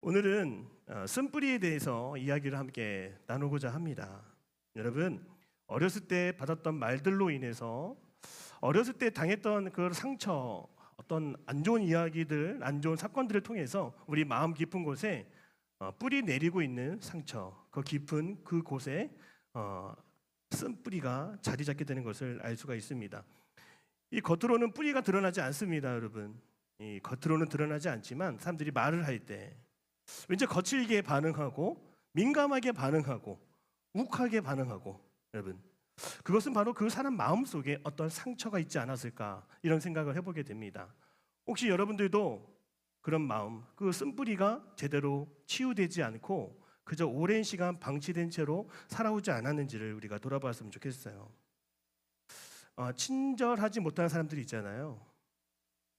오늘은 쓴뿌리에 대해서 이야기를 함께 나누고자 합니다. 여러분, 어렸을 때 받았던 말들로 인해서 어렸을 때 당했던 그 상처, 어떤 안 좋은 이야기들, 안 좋은 사건들을 통해서 우리 마음 깊은 곳에 뿌리 내리고 있는 상처, 그 깊은 그곳에 쓴뿌리가 자리 잡게 되는 것을 알 수가 있습니다. 이 겉으로는 뿌리가 드러나지 않습니다, 여러분. 이 겉으로는 드러나지 않지만 사람들이 말을 할 때 왠지 거칠게 반응하고 민감하게 반응하고 욱하게 반응하고, 여러분, 그것은 바로 그 사람 마음속에 어떤 상처가 있지 않았을까, 이런 생각을 해보게 됩니다. 혹시 여러분들도 그런 마음, 그 쓴뿌리가 제대로 치유되지 않고 그저 오랜 시간 방치된 채로 살아오지 않았는지를 우리가 돌아봤으면 좋겠어요. 친절하지 못한 사람들이 있잖아요.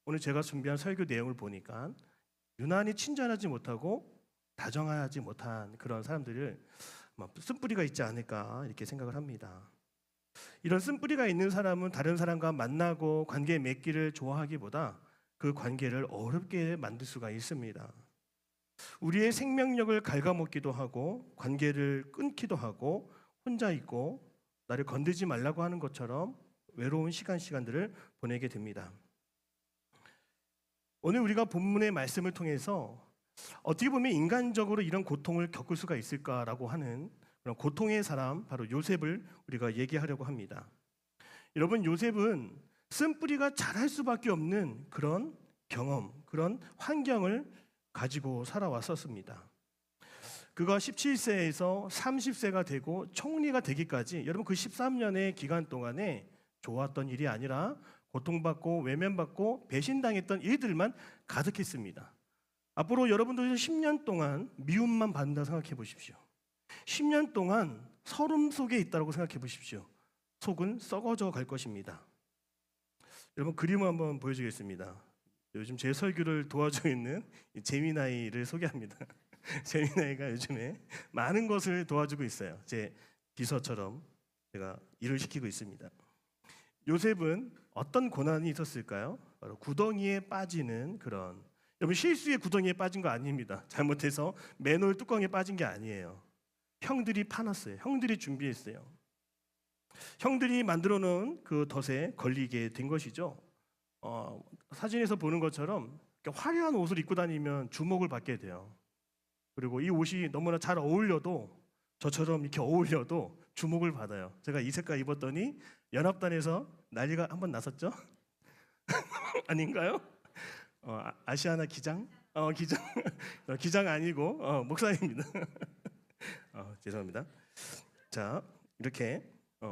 오늘 제가 준비한 설교 내용을 보니까 유난히 친절하지 못하고 다정하지 못한 그런 사람들을 쓴뿌리가 있지 않을까, 이렇게 생각을 합니다. 이런 쓴뿌리가 있는 사람은 다른 사람과 만나고 관계 맺기를 좋아하기보다 그 관계를 어렵게 만들 수가 있습니다. 우리의 생명력을 갉아먹기도 하고 관계를 끊기도 하고 혼자 있고 나를 건들지 말라고 하는 것처럼 외로운 시간들을 보내게 됩니다. 오늘 우리가 본문의 말씀을 통해서 어떻게 보면 인간적으로 이런 고통을 겪을 수가 있을까라고 하는 그런 고통의 사람, 바로 요셉을 우리가 얘기하려고 합니다. 여러분, 요셉은 쓴뿌리가 자랄 수밖에 없는 그런 경험, 그런 환경을 가지고 살아왔었습니다. 그가 17세에서 30세가 되고 총리가 되기까지, 여러분, 그 13년의 기간 동안에 좋았던 일이 아니라 고통받고 외면받고 배신당했던 일들만 가득했습니다. 앞으로 여러분들 10년 동안 미움만 받는다 생각해 보십시오. 10년 동안 서름 속에 있다고 생각해 보십시오. 속은 썩어져 갈 것입니다. 여러분, 그림을 한번 보여주겠습니다. 요즘 제 설교를 도와주고 있는 재미나이를 소개합니다. 재미나이가 요즘에 많은 것을 도와주고 있어요. 제 비서처럼 제가 일을 시키고 있습니다. 요셉은 어떤 고난이 있었을까요? 바로 구덩이에 빠지는 그런, 여러분, 실수의 구덩이에 빠진 거 아닙니다. 잘못해서 맨홀 뚜껑에 빠진 게 아니에요. 형들이 파놨어요. 형들이 준비했어요. 형들이 만들어 놓은 그 덫에 걸리게 된 것이죠. 사진에서 보는 것처럼 화려한 옷을 입고 다니면 주목을 받게 돼요. 그리고 이 옷이 너무나 잘 어울려도, 저처럼 이렇게 어울려도 주목을 받아요. 제가 이 색깔 입었더니 연합단에서 난리가 한번 났었죠? 아닌가요? 아시아나 기장? 기장. 기장 아니고 목사입니다. 죄송합니다. 자, 이렇게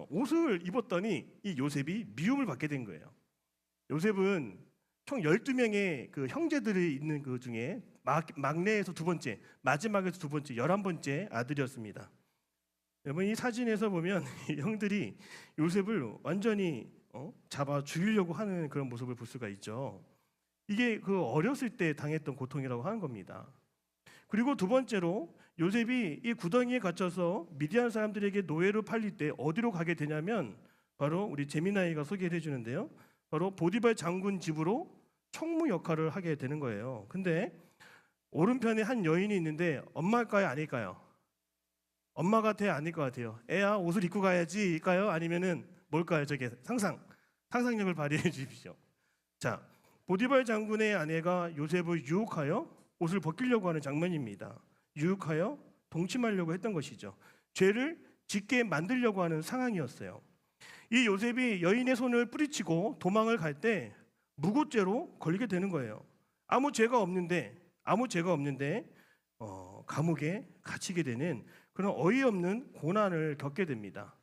옷을 입었더니 이 요셉이 미움을 받게 된 거예요. 요셉은 총 12명의 그 형제들이 있는 그 중에 막내에서 두 번째, 마지막에서 두 번째, 11번째 아들이었습니다. 여러분, 이 사진에서 보면 이 형들이 요셉을 완전히 잡아 죽이려고 하는 그런 모습을 볼 수가 있죠. 이게 그 어렸을 때 당했던 고통이라고 하는 겁니다. 그리고 두 번째로, 요셉이 이 구덩이에 갇혀서 미디안 사람들에게 노예로 팔릴 때 어디로 가게 되냐면, 바로 우리 재미나이가 소개를 해주는데요, 바로 보디발 장군 집으로 총무 역할을 하게 되는 거예요. 근데 오른편에 한 여인이 있는데 엄마일까요, 아닐까요? 엄마 같아요, 아닐 것 같아요? 애야, 옷을 입고 가야지일까요? 아니면은 뭘까요? 저게 상상력을 발휘해 주십시오. 자, 보디발 장군의 아내가 요셉을 유혹하여 옷을 벗기려고 하는 장면입니다. 유혹하여 동침하려고 했던 것이죠. 죄를 짓게 만들려고 하는 상황이었어요. 이 요셉이 여인의 손을 뿌리치고 도망을 갈 때 무고죄로 걸리게 되는 거예요. 아무 죄가 없는데 감옥에 갇히게 되는 그런 어이없는 고난을 겪게 됩니다.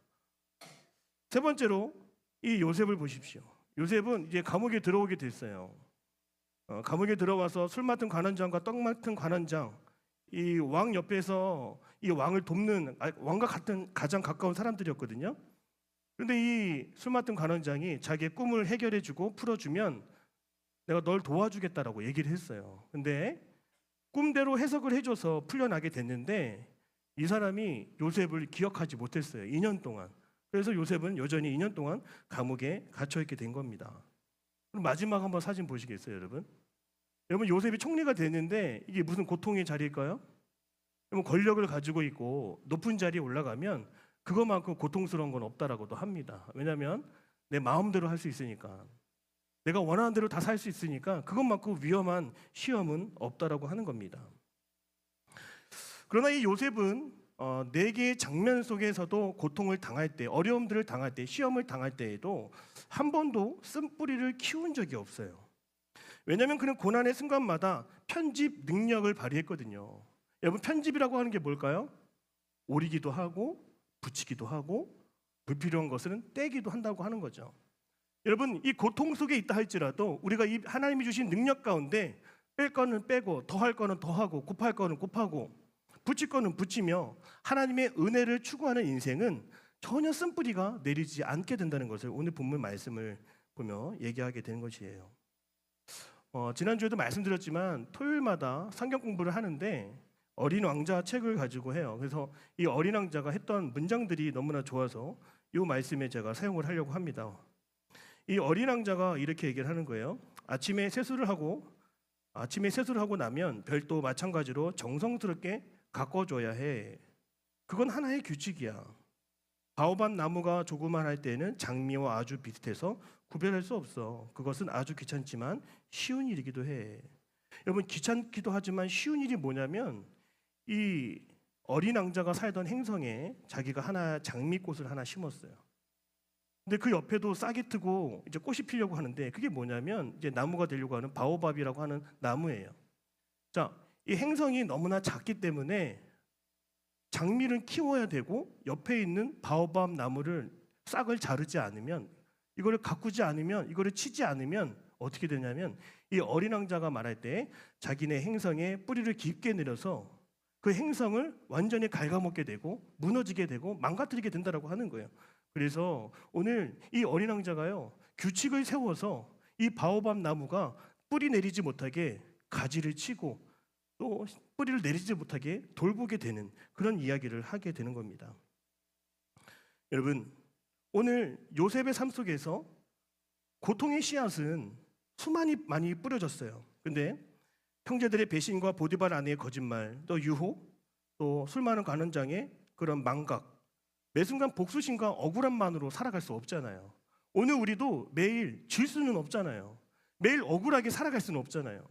세 번째로, 이 요셉을 보십시오. 요셉은 이제 감옥에 들어오게 됐어요. 감옥에 들어와서 술 맡은 관원장과 떡 맡은 관원장, 이 왕 옆에서 이 왕을 돕는, 왕과 같은 가장 가까운 사람들이었거든요. 그런데 이 술 맡은 관원장이 자기의 꿈을 해결해주고 풀어주면 내가 널 도와주겠다라고 얘기를 했어요. 근데 꿈대로 해석을 해줘서 풀려나게 됐는데 이 사람이 요셉을 기억하지 못했어요. 2년 동안. 그래서 요셉은 여전히 2년 동안 감옥에 갇혀있게 된 겁니다. 그럼 마지막 한번 사진 보시겠어요, 여러분? 여러분 요셉이 총리가 됐는데 이게 무슨 고통의 자리일까요? 여러분 권력을 가지고 있고 높은 자리에 올라가면 그것만큼 고통스러운 건 없다라고도 합니다. 왜냐하면 내 마음대로 할 수 있으니까, 내가 원하는 대로 다 살 수 있으니까 그것만큼 위험한 시험은 없다라고 하는 겁니다. 그러나 이 요셉은 네 개의 장면 속에서도 고통을 당할 때, 어려움들을 당할 때, 시험을 당할 때에도 한 번도 쓴뿌리를 키운 적이 없어요. 왜냐하면 그는 고난의 순간마다 편집 능력을 발휘했거든요. 여러분 편집이라고 하는 게 뭘까요? 오리기도 하고 붙이기도 하고 불필요한 것은 떼기도 한다고 하는 거죠. 여러분 이 고통 속에 있다 할지라도 우리가 이 하나님이 주신 능력 가운데 뺄 거는 빼고 더할 거는 더하고 곱할 거는 곱하고 붙일 거는 붙이며 하나님의 은혜를 추구하는 인생은 전혀 쓴뿌리가 내리지 않게 된다는 것을 오늘 본문 말씀을 보며 얘기하게 되는 것이에요. 지난주에도 말씀드렸지만 토요일마다 성경 공부를 하는데 어린 왕자 책을 가지고 해요. 그래서 이 어린 왕자가 했던 문장들이 너무나 좋아서 이 말씀에 제가 사용을 하려고 합니다. 이 어린 왕자가 이렇게 얘기를 하는 거예요. 아침에 세수를 하고 나면 별도 마찬가지로 정성스럽게 가꿔줘야 해. 그건 하나의 규칙이야. 바오밥 나무가 조그만할 때는 장미와 아주 비슷해서 구별할 수 없어. 그것은 아주 귀찮지만 쉬운 일이기도 해. 여러분 귀찮기도 하지만 쉬운 일이 뭐냐면 이 어린 왕자가 살던 행성에 자기가 하나 장미꽃을 하나 심었어요. 근데 그 옆에도 싹이 트고 이제 꽃이 피려고 하는데 그게 뭐냐면 이제 나무가 되려고 하는 바오밥이라고 하는 나무예요. 자, 이 행성이 너무나 작기 때문에 장미를 키워야 되고 옆에 있는 바오밥 나무를 싹을 자르지 않으면 이거를 가꾸지 않으면 이거를 치지 않으면 어떻게 되냐면 이 어린 왕자가 말할 때 자기네 행성에 뿌리를 깊게 내려서 그 행성을 완전히 갉아먹게 되고 무너지게 되고 망가뜨리게 된다라고 하는 거예요. 그래서 오늘 이 어린 왕자가요 규칙을 세워서 이 바오밥 나무가 뿌리 내리지 못하게 가지를 치고 또 뿌리를 내리지 못하게 돌보게 되는 그런 이야기를 하게 되는 겁니다. 여러분 오늘 요셉의 삶 속에서 고통의 씨앗은 많이 뿌려졌어요. 근데 형제들의 배신과 보디발 아내의 거짓말, 또 유혹, 또 술 많은 관원장의 그런 망각, 매 순간 복수심과 억울함만으로 살아갈 수 없잖아요. 오늘 우리도 매일 질 수는 없잖아요. 매일 억울하게 살아갈 수는 없잖아요.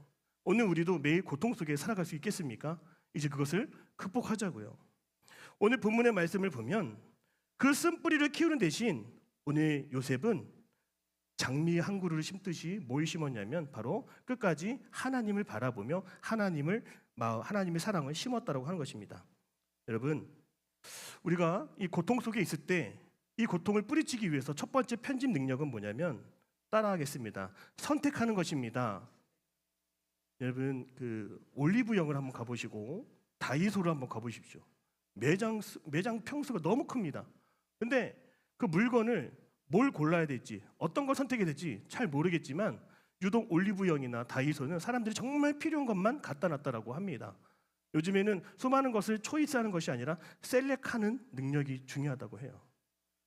오늘 우리도 매일 고통 속에 살아갈 수 있겠습니까? 이제 그것을 극복하자고요. 오늘 본문의 말씀을 보면 그 쓴뿌리를 키우는 대신 오늘 요셉은 장미 한 그루를 심듯이 뭘 심었냐면 바로 끝까지 하나님을 바라보며 하나님의 사랑을 심었다고 하는 것입니다. 여러분 우리가 이 고통 속에 있을 때 이 고통을 뿌리치기 위해서 첫 번째 편집 능력은 뭐냐면 따라하겠습니다. 선택하는 것입니다. 여러분 그 올리브영을 한번 가보시고 다이소를 한번 가보십시오. 매장 평수가 너무 큽니다. 근데 그 물건을 뭘 골라야 될지 어떤 걸 선택해야 될지 잘 모르겠지만 유독 올리브영이나 다이소는 사람들이 정말 필요한 것만 갖다 놨다라고 합니다. 요즘에는 수많은 것을 초이스하는 것이 아니라 셀렉하는 능력이 중요하다고 해요.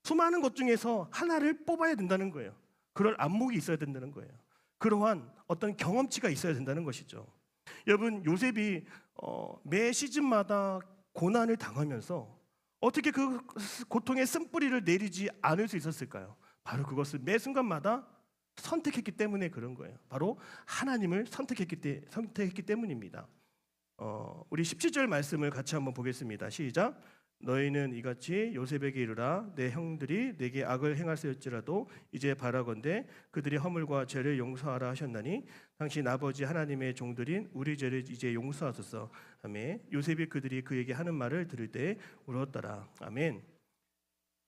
수많은 것 중에서 하나를 뽑아야 된다는 거예요. 그럴 안목이 있어야 된다는 거예요. 그러한 어떤 경험치가 있어야 된다는 것이죠. 여러분 요셉이 매 시즌마다 고난을 당하면서 어떻게 그 고통의 쓴뿌리를 내리지 않을 수 있었을까요? 바로 그것을 매 순간마다 선택했기 때문에 그런 거예요. 바로 하나님을 선택했기 때문입니다. 우리 17절 말씀을 같이 한번 보겠습니다. 시작. 너희는 이같이 요셉에게 이르라. 내 형들이 내게 악을 행하였을지라도 이제 바라건대 그들의 허물과 죄를 용서하라 하셨나니 당신 아버지 하나님의 종들인 우리 죄를 이제 용서하소서. 아멘. 요셉이 그들이 그에게 하는 말을 들을 때 울었더라. 아멘.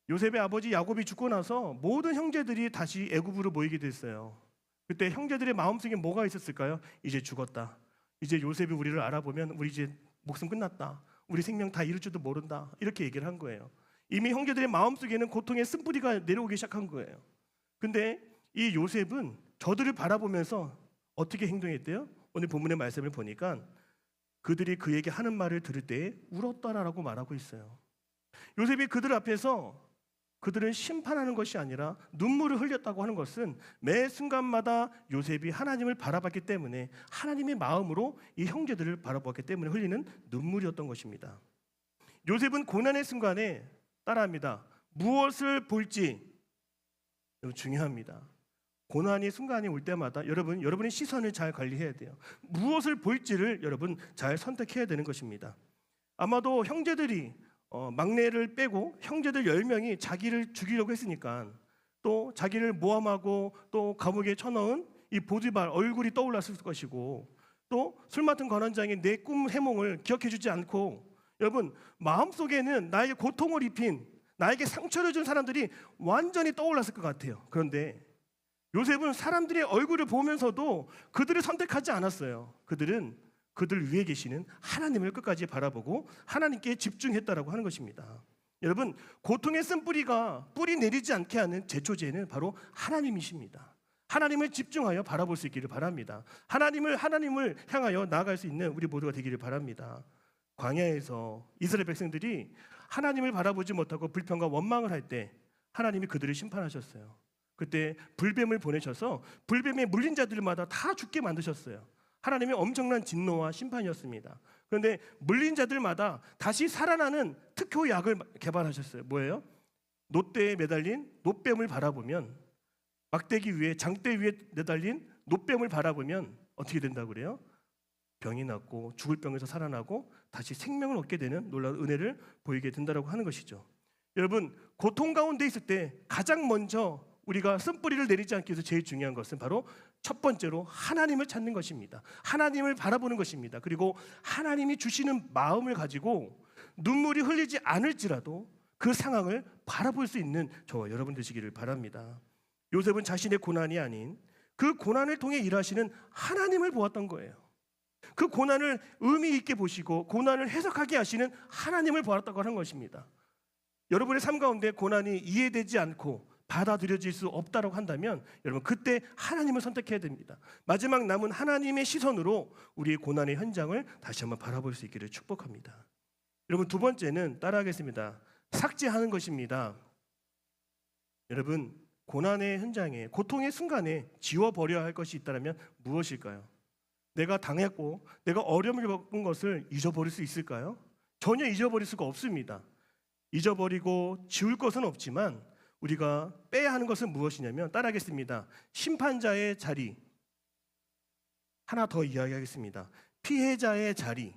요셉의 아버지 야곱이 죽고 나서 모든 형제들이 다시 애굽으로 모이게 됐어요. 그때 형제들의 마음속에 뭐가 있었을까요? 이제 죽었다. 이제 요셉이 우리를 알아보면 우리 이제 목숨 끝났다. 우리 생명 다 잃을 줄도 모른다. 이렇게 얘기를 한 거예요. 이미 형제들의 마음속에는 고통의 쓴뿌리가 내려오기 시작한 거예요. 근데 이 요셉은 저들을 바라보면서 어떻게 행동했대요? 오늘 본문의 말씀을 보니까 그들이 그에게 하는 말을 들을 때 울었다라고 말하고 있어요. 요셉이 그들 앞에서 그들을 심판하는 것이 아니라 눈물을 흘렸다고 하는 것은 매 순간마다 요셉이 하나님을 바라봤기 때문에 하나님의 마음으로 이 형제들을 바라보았기 때문에 흘리는 눈물이었던 것입니다. 요셉은 고난의 순간에 따라합니다. 무엇을 볼지 중요합니다. 고난의 순간이 올 때마다 여러분의 시선을 잘 관리해야 돼요. 무엇을 볼지를 여러분 잘 선택해야 되는 것입니다. 아마도 형제들이 막내를 빼고 형제들 10명이 자기를 죽이려고 했으니까 또 자기를 모함하고 또 감옥에 쳐넣은 이 보디발 얼굴이 떠올랐을 것이고 또 술 맡은 관원장이 내 꿈 해몽을 기억해주지 않고 여러분 마음속에는 나에게 고통을 입힌 나에게 상처를 준 사람들이 완전히 떠올랐을 것 같아요. 그런데 요셉은 사람들의 얼굴을 보면서도 그들을 선택하지 않았어요. 그들은 그들 위에 계시는 하나님을 끝까지 바라보고 하나님께 집중했다라고 하는 것입니다. 여러분 고통의 쓴뿌리가 뿌리 내리지 않게 하는 제초제는 바로 하나님이십니다. 하나님을 집중하여 바라볼 수 있기를 바랍니다. 하나님을 향하여 나아갈 수 있는 우리 모두가 되기를 바랍니다. 광야에서 이스라엘 백성들이 하나님을 바라보지 못하고 불평과 원망을 할 때 하나님이 그들을 심판하셨어요. 그때 불뱀을 보내셔서 불뱀에 물린 자들마다 다 죽게 만드셨어요. 하나님의 엄청난 진노와 심판이었습니다. 그런데 물린 자들마다 다시 살아나는 특효약을 개발하셨어요. 뭐예요? 놋대에 매달린 놋뱀을 바라보면 막대기 위에 장대 위에 매달린 놋뱀을 바라보면 어떻게 된다고 그래요? 병이 낫고 죽을 병에서 살아나고 다시 생명을 얻게 되는 놀라운 은혜를 보이게 된다고 하는 것이죠. 여러분 고통 가운데 있을 때 가장 먼저 우리가 쓴뿌리를 내리지 않기 위해서 제일 중요한 것은 바로 첫 번째로 하나님을 찾는 것입니다. 하나님을 바라보는 것입니다. 그리고 하나님이 주시는 마음을 가지고 눈물이 흘리지 않을지라도 그 상황을 바라볼 수 있는 저와 여러분 되시기를 바랍니다. 요셉은 자신의 고난이 아닌 그 고난을 통해 일하시는 하나님을 보았던 거예요. 그 고난을 의미 있게 보시고 고난을 해석하게 하시는 하나님을 보았다고 하는 것입니다. 여러분의 삶 가운데 고난이 이해되지 않고 받아들여질 수 없다고 한다면 여러분 그때 하나님을 선택해야 됩니다. 마지막 남은 하나님의 시선으로 우리의 고난의 현장을 다시 한번 바라볼 수 있기를 축복합니다. 여러분 두 번째는 따라하겠습니다. 삭제하는 것입니다. 여러분 고난의 현장에 고통의 순간에 지워버려야 할 것이 있다면 무엇일까요? 내가 당했고 내가 어려움을 겪은 것을 잊어버릴 수 있을까요? 전혀 잊어버릴 수가 없습니다. 잊어버리고 지울 것은 없지만 우리가 빼야 하는 것은 무엇이냐면 따라하겠습니다. 심판자의 자리. 하나 더 이야기하겠습니다. 피해자의 자리.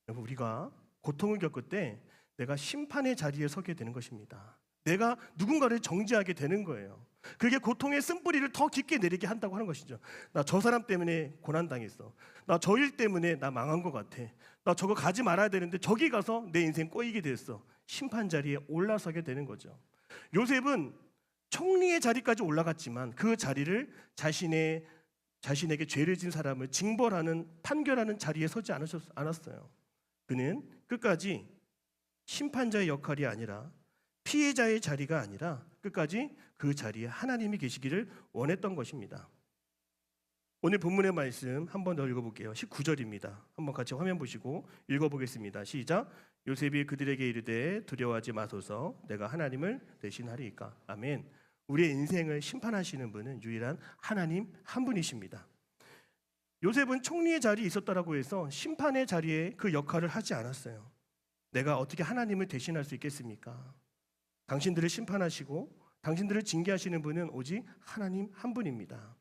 여러분 우리가 고통을 겪을 때 내가 심판의 자리에 서게 되는 것입니다. 내가 누군가를 정죄하게 되는 거예요. 그게 고통의 쓴뿌리를 더 깊게 내리게 한다고 하는 것이죠. 나 저 사람 때문에 고난당했어. 나 저 일 때문에 나 망한 것 같아. 나 저거 가지 말아야 되는데 저기 가서 내 인생 꼬이게 됐어. 심판 자리에 올라서게 되는 거죠. 요셉은 총리의 자리까지 올라갔지만 그 자리를 자신에게 죄를 진 사람을 징벌하는 판결하는 자리에 서지 않았어요. 그는 끝까지 심판자의 역할이 아니라 피해자의 자리가 아니라 끝까지 그 자리에 하나님이 계시기를 원했던 것입니다. 오늘 본문의 말씀 한 번 더 읽어볼게요. 19절입니다. 한번 같이 화면 보시고 읽어보겠습니다. 시작. 요셉이 그들에게 이르되 두려워하지 마소서 내가 하나님을 대신하리이까. 아멘. 우리의 인생을 심판하시는 분은 유일한 하나님 한 분이십니다. 요셉은 총리의 자리에 있었다라고 해서 심판의 자리에 그 역할을 하지 않았어요. 내가 어떻게 하나님을 대신할 수 있겠습니까? 당신들을 심판하시고 당신들을 징계하시는 분은 오직 하나님 한 분입니다.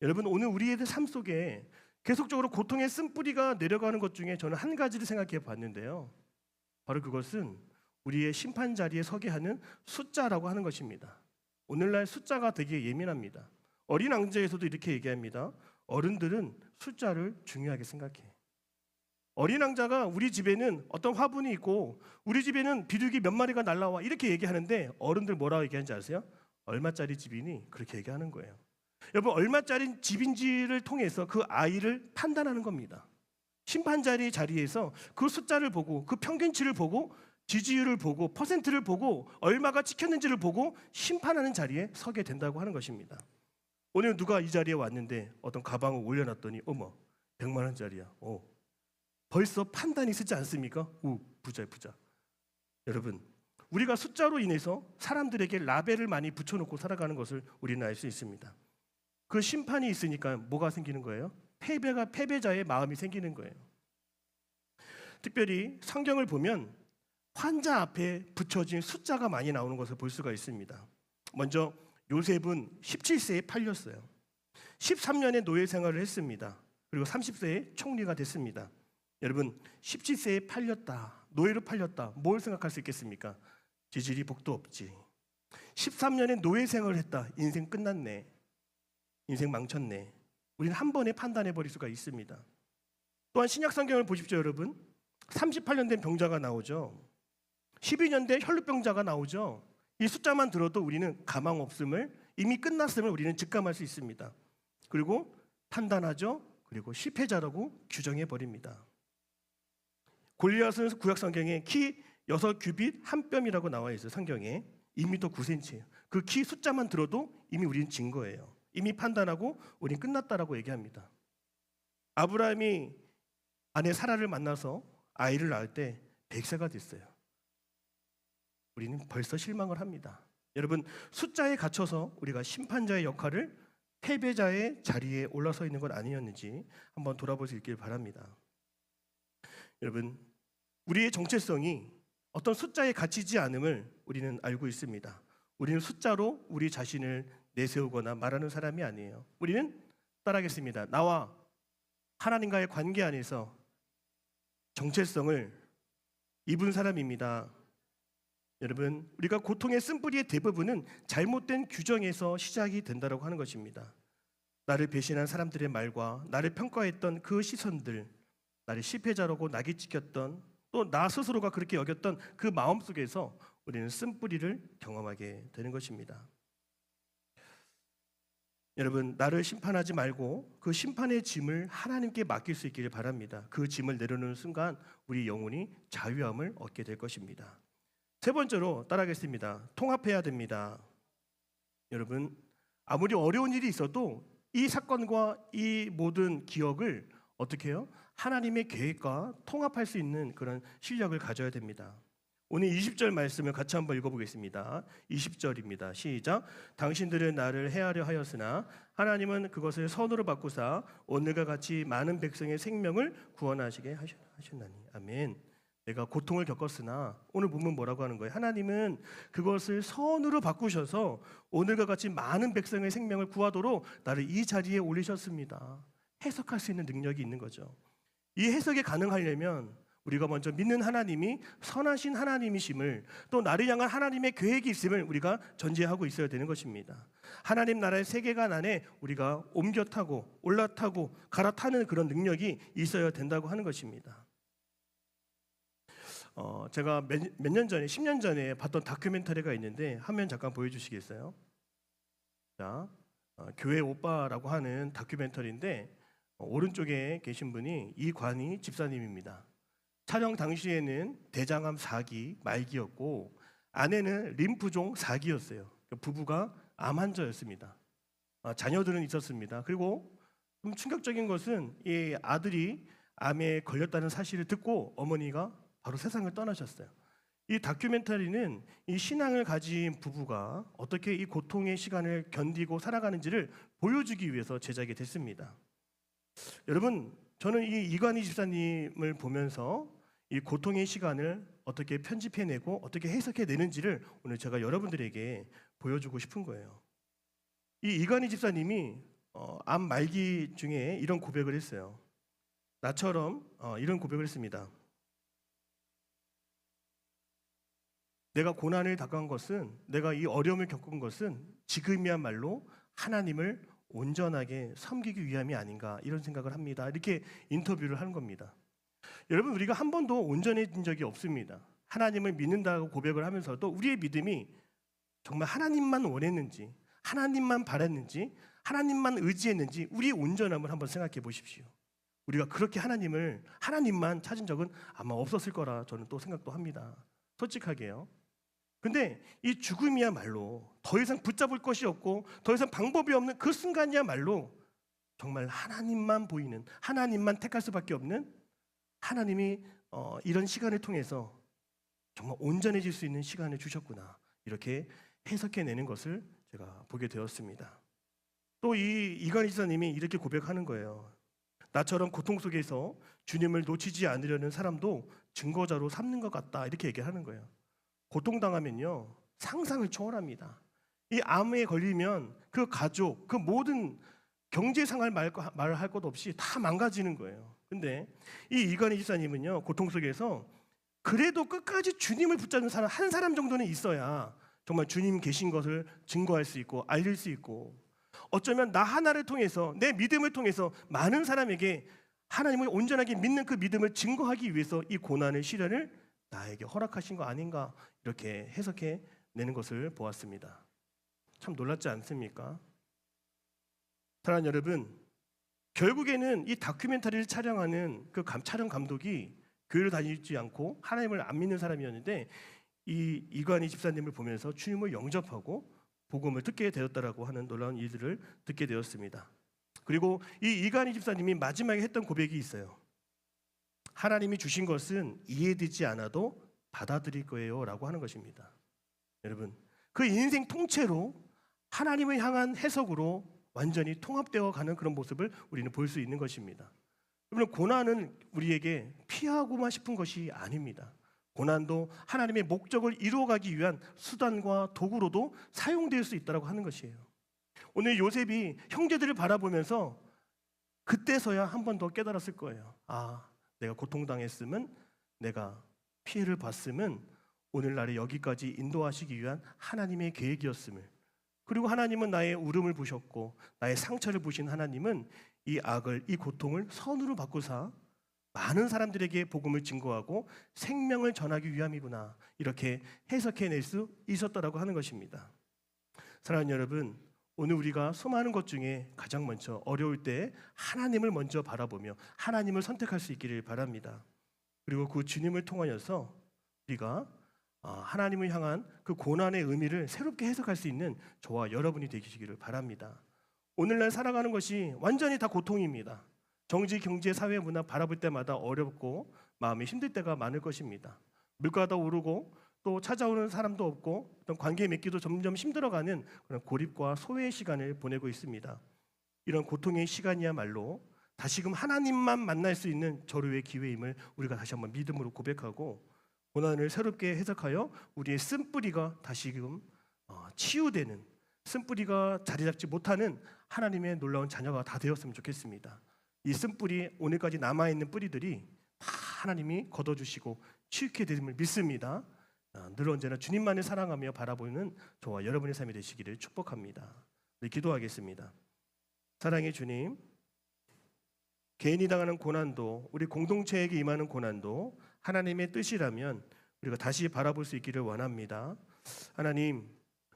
여러분 오늘 우리의 삶 속에 계속적으로 고통의 쓴뿌리가 내려가는 것 중에 저는 한 가지를 생각해 봤는데요. 바로 그것은 우리의 심판 자리에 서게 하는 숫자라고 하는 것입니다. 오늘날 숫자가 되게 예민합니다. 어린 왕자에서도 이렇게 얘기합니다. 어른들은 숫자를 중요하게 생각해. 어린 왕자가 우리 집에는 어떤 화분이 있고 우리 집에는 비둘기 몇 마리가 날라와 이렇게 얘기하는데 어른들 뭐라고 얘기하는지 아세요? 얼마짜리 집이니? 그렇게 얘기하는 거예요. 여러분 얼마짜리 집인지를 통해서 그 아이를 판단하는 겁니다. 심판자리 자리에서 그 숫자를 보고 그 평균치를 보고 지지율을 보고 퍼센트를 보고 얼마가 찍혔는지를 보고 심판하는 자리에 서게 된다고 하는 것입니다. 오늘 누가 이 자리에 왔는데 어떤 가방을 올려놨더니 어머 100만 원짜리야. 벌써 판단이 쓰지 않습니까? 오 부자야 부자. 여러분 우리가 숫자로 인해서 사람들에게 라벨을 많이 붙여놓고 살아가는 것을 우리는 알 수 있습니다. 그 심판이 있으니까 뭐가 생기는 거예요? 패배자의 마음이 생기는 거예요. 특별히 성경을 보면 환자 앞에 붙여진 숫자가 많이 나오는 것을 볼 수가 있습니다. 먼저 요셉은 17세에 팔렸어요. 13년의 노예 생활을 했습니다. 그리고 30세에 총리가 됐습니다. 여러분, 17세에 팔렸다, 노예로 팔렸다, 뭘 생각할 수 있겠습니까? 지질이 복도 없지. 13년의 노예 생활을 했다, 인생 끝났네, 인생 망쳤네. 우리는 한 번에 판단해 버릴 수가 있습니다. 또한 신약 성경을 보십시오. 여러분, 38년 된 병자가 나오죠. 12년 된 혈루병자가 나오죠. 이 숫자만 들어도 우리는 가망 없음을, 이미 끝났음을 우리는 직감할 수 있습니다. 그리고 판단하죠. 그리고 실패자라고 규정해 버립니다. 골리앗은 구약 성경에 키 6규빗 한 뼘이라고 나와 있어요. 성경에 2m 9cm예요. 그 키 숫자만 들어도 이미 우리는 진 거예요. 이미 판단하고 우리는 끝났다라고 얘기합니다. 아브라함이 아내 사라를 만나서 아이를 낳을 때 100세가 됐어요. 우리는 벌써 실망을 합니다. 여러분, 숫자에 갇혀서 우리가 심판자의 역할을, 패배자의 자리에 올라서 있는 건 아니었는지 한번 돌아볼 수 있길 바랍니다. 여러분, 우리의 정체성이 어떤 숫자에 갇히지 않음을 우리는 알고 있습니다. 우리는 숫자로 우리 자신을 내세우거나 말하는 사람이 아니에요. 우리는 따라하겠습니다. 나와 하나님과의 관계 안에서 정체성을 입은 사람입니다. 여러분, 우리가 고통의 쓴뿌리의 대부분은 잘못된 규정에서 시작이 된다고 하는 것입니다. 나를 배신한 사람들의 말과 나를 평가했던 그 시선들, 나를 실패자라고 낙이 찍혔던, 또 나 스스로가 그렇게 여겼던 그 마음 속에서 우리는 쓴뿌리를 경험하게 되는 것입니다. 여러분, 나를 심판하지 말고 그 심판의 짐을 하나님께 맡길 수 있기를 바랍니다. 그 짐을 내려놓는 순간 우리 영혼이 자유함을 얻게 될 것입니다. 세 번째로 따라하겠습니다. 통합해야 됩니다. 여러분, 아무리 어려운 일이 있어도 이 사건과 이 모든 기억을 어떻게 해요? 하나님의 계획과 통합할 수 있는 그런 실력을 가져야 됩니다. 오늘 20절 말씀을 같이 한번 읽어보겠습니다. 20절입니다. 시작. 당신들은 나를 해하려 하였으나 하나님은 그것을 선으로 바꾸사 오늘과 같이 많은 백성의 생명을 구원하시게 하셨나니. 아멘. 내가 고통을 겪었으나, 오늘 본문 뭐라고 하는 거예요? 하나님은 그것을 선으로 바꾸셔서 오늘과 같이 많은 백성의 생명을 구하도록 나를 이 자리에 올리셨습니다. 해석할 수 있는 능력이 있는 거죠. 이 해석이 가능하려면 우리가 먼저 믿는 하나님이 선하신 하나님이심을, 또 나를 향한 하나님의 계획이 있음을 우리가 전제하고 있어야 되는 것입니다. 하나님 나라의 세계관 안에 우리가 옮겨 타고 올라타고 갈아타는 그런 능력이 있어야 된다고 하는 것입니다. 제가 몇 년 전에, 10년 전에 봤던 다큐멘터리가 있는데 화면 잠깐 보여주시겠어요? 자, 교회 오빠라고 하는 다큐멘터리인데 오른쪽에 계신 분이 이관희 집사님입니다. 촬영 당시에는 대장암 4기 말기였고 아내는 림프종 4기였어요. 부부가 암 환자였습니다. 자녀들은 있었습니다. 그리고 좀 충격적인 것은 이 아들이 암에 걸렸다는 사실을 듣고 어머니가 바로 세상을 떠나셨어요. 이 다큐멘터리는 이 신앙을 가진 부부가 어떻게 이 고통의 시간을 견디고 살아가는지를 보여주기 위해서 제작이 됐습니다. 여러분, 저는 이 이관희 집사님을 보면서 이 고통의 시간을 어떻게 편집해내고 어떻게 해석해내는지를 오늘 제가 여러분들에게 보여주고 싶은 거예요. 이 이관희 집사님이 암 말기 중에 이런 고백을 했어요. 나처럼 이런 고백을 했습니다. 내가 고난을 당한 것은, 내가 이 어려움을 겪은 것은 지금이야말로 하나님을 온전하게 섬기기 위함이 아닌가, 이런 생각을 합니다. 이렇게 인터뷰를 하는 겁니다. 여러분, 우리가 한 번도 온전해진 적이 없습니다. 하나님을 믿는다고 고백을 하면서도 우리의 믿음이 정말 하나님만 원했는지, 하나님만 바랐는지, 하나님만 의지했는지 우리의 온전함을 한번 생각해 보십시오. 우리가 그렇게 하나님만 찾은 적은 아마 없었을 거라 저는 또 생각도 합니다. 솔직하게요. 근데 이 죽음이야말로 더 이상 붙잡을 것이 없고 더 이상 방법이 없는 그 순간이야말로 정말 하나님만 보이는, 하나님만 택할 수밖에 없는, 하나님이 이런 시간을 통해서 정말 온전해질 수 있는 시간을 주셨구나, 이렇게 해석해내는 것을 제가 보게 되었습니다. 또 이 이관희 지사님이 이렇게 고백하는 거예요. 나처럼 고통 속에서 주님을 놓치지 않으려는 사람도 증거자로 삼는 것 같다, 이렇게 얘기하는 거예요. 고통당하면요, 상상을 초월합니다. 이 암에 걸리면 그 가족, 그 모든 경제상을 말할 것 없이 다 망가지는 거예요. 근데 이 이관희 지사님은요, 고통 속에서 그래도 끝까지 주님을 붙잡는 사람 한 사람 정도는 있어야 정말 주님 계신 것을 증거할 수 있고 알릴 수 있고, 어쩌면 나 하나를 통해서, 내 믿음을 통해서 많은 사람에게 하나님을 온전하게 믿는 그 믿음을 증거하기 위해서 이 고난의 시련을 나에게 허락하신 거 아닌가, 이렇게 해석해 내는 것을 보았습니다. 참 놀랍지 않습니까? 사랑하는 여러분, 결국에는 이 다큐멘터리를 촬영하는 그 촬영 감독이 교회를 다니지 않고 하나님을 안 믿는 사람이었는데, 이 이관희 집사님을 보면서 주님을 영접하고 복음을 듣게 되었다라고 하는 놀라운 일들을 듣게 되었습니다. 그리고 이 이관희 집사님이 마지막에 했던 고백이 있어요. 하나님이 주신 것은 이해되지 않아도 받아들일 거예요 라고 하는 것입니다. 여러분, 그 인생 통째로 하나님을 향한 해석으로 완전히 통합되어 가는 그런 모습을 우리는 볼 수 있는 것입니다. 여러분, 고난은 우리에게 피하고만 싶은 것이 아닙니다. 고난도 하나님의 목적을 이루어가기 위한 수단과 도구로도 사용될 수 있다고 하는 것이에요. 오늘 요셉이 형제들을 바라보면서 그때서야 한 번 더 깨달았을 거예요. 아, 내가 고통당했으면, 내가 피해를 봤으면 오늘날에 여기까지 인도하시기 위한 하나님의 계획이었음을, 그리고 하나님은 나의 울음을 보셨고 나의 상처를 보신 하나님은 이 악을, 이 고통을 선으로 바꾸사 많은 사람들에게 복음을 증거하고 생명을 전하기 위함이구나, 이렇게 해석해낼 수 있었다라고 하는 것입니다. 사랑하는 여러분, 오늘 우리가 수많은 것 중에 가장 먼저 어려울 때 하나님을 먼저 바라보며 하나님을 선택할 수 있기를 바랍니다. 그리고 그 주님을 통하여서 우리가 하나님을 향한 그 고난의 의미를 새롭게 해석할 수 있는 저와 여러분이 되시기를 바랍니다. 오늘날 살아가는 것이 완전히 다 고통입니다. 정치, 경제, 사회, 문화 바라볼 때마다 어렵고 마음이 힘들 때가 많을 것입니다. 물가도 오르고 또 찾아오는 사람도 없고 어떤 관계 맺기도 점점 힘들어가는 그런 고립과 소외의 시간을 보내고 있습니다. 이런 고통의 시간이야말로 다시금 하나님만 만날 수 있는 절호의 기회임을 우리가 다시 한번 믿음으로 고백하고, 고난을 새롭게 해석하여 우리의 쓴뿌리가 다시금 치유되는, 쓴뿌리가 자리 잡지 못하는 하나님의 놀라운 자녀가 다 되었으면 좋겠습니다. 이 쓴뿌리, 오늘까지 남아있는 뿌리들이 다 하나님이 걷어주시고 치유케 되심을 믿습니다. 늘 언제나 주님만을 사랑하며 바라보는 저와 여러분의 삶이 되시기를 축복합니다. 네, 기도하겠습니다. 사랑의 주님, 개인이 당하는 고난도, 우리 공동체에게 임하는 고난도 하나님의 뜻이라면 우리가 다시 바라볼 수 있기를 원합니다. 하나님,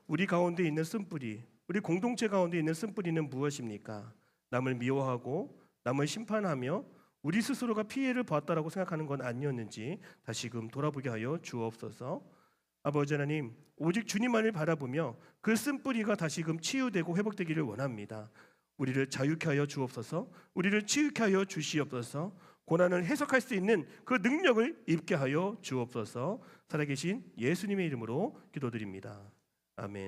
우리 가운데 있는 쓴뿌리, 우리 공동체 가운데 있는 쓴뿌리는 무엇입니까? 남을 미워하고 남을 심판하며 우리 스스로가 피해를 보았다라고 생각하는 건 아니었는지 다시금 돌아보게 하여 주옵소서. 아버지 하나님, 오직 주님만을 바라보며 그 쓴뿌리가 다시금 치유되고 회복되기를 원합니다. 우리를 자유케 하여 주옵소서. 우리를 치유케 하여 주시옵소서. 고난을 해석할 수 있는 그 능력을 입게 하여 주옵소서. 살아계신 예수님의 이름으로 기도드립니다. 아멘.